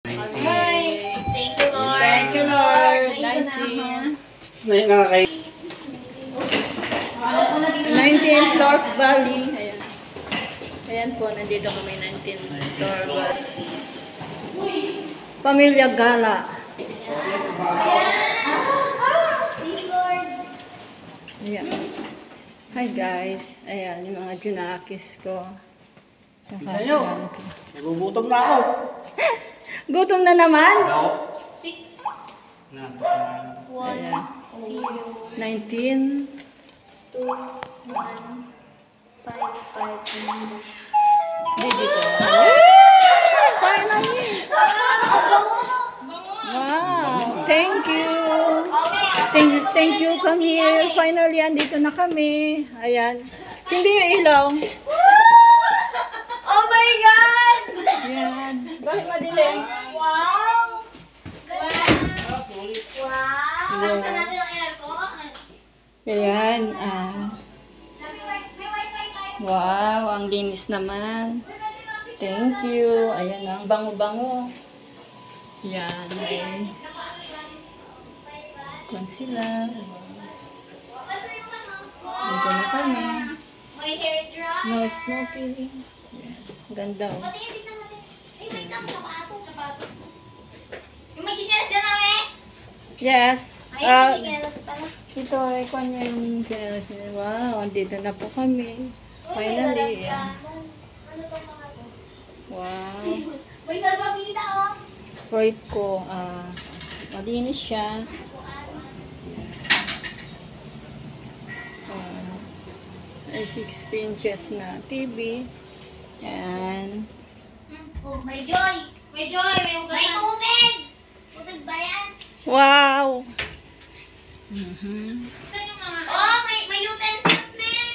Hi. Thank you, Lord. Thank you, Lord. 19th floor valley. Ayan. Ayan po, nandito kami 19th floor valley. Pamilya Gala. Ayan. Hi guys. Ayan, yung mga junakis ko. Tsaka Bisa nyo. Nagugutom na ako. Gutom na naman? 6, Nantok na. 1, Ayan. 0, 19. 2, 1, 5, 5, Dito. Finally! Wow! Thank you! Thank you, come here. Finally, andito na kami. Ayan. Hindi yung ilaw. Oh my God! Ayan. Bakit madilim? Wow! Ah, sulit. Wow! Yeah. Saan natin ang aircon? Ayan. May wifi tayo. Wow, ang linis naman. Thank you. Ayan, ang bango-bango. Yan. May concealer. Dito na kami. May hair dry. No smoking. Yan. Ganda oh. Pati yung tignan natin. Ay, wait lang. Sapatos. Yung may chinelas dyan, mami. Yes. Ay, may chinelas pala. Ito ay kanya yung chinelas niya. Wow, andito na po kami. Finally. Yan. Ano to mga to? Wow. May salbabida, oh. Freud ko. Malinis siya. Ay 16 inches na TV. Yan. Oh, may joy. May joy. May tubig. Tubig ba yan? Wow! Saan yung mga... Oh, may utensils na yan.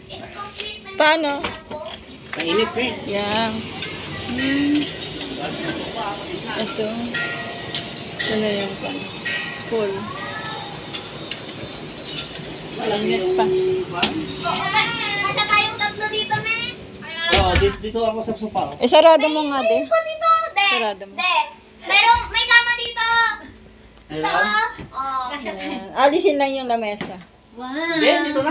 It's complete. May Paano? Mainit eh. Yan. Ito. Ito na yung full. Mainit pa. Oh, kasya tayong tatlo dito, me. Oh, dito ako sa sopa. Eh, sarado mo nga, de. Ko dito, de. Sarado mo. De. May kama dito. Ito, Ayun. oh. Yan. Alisin lang yung lamesa. Wow. Hindi, dito na.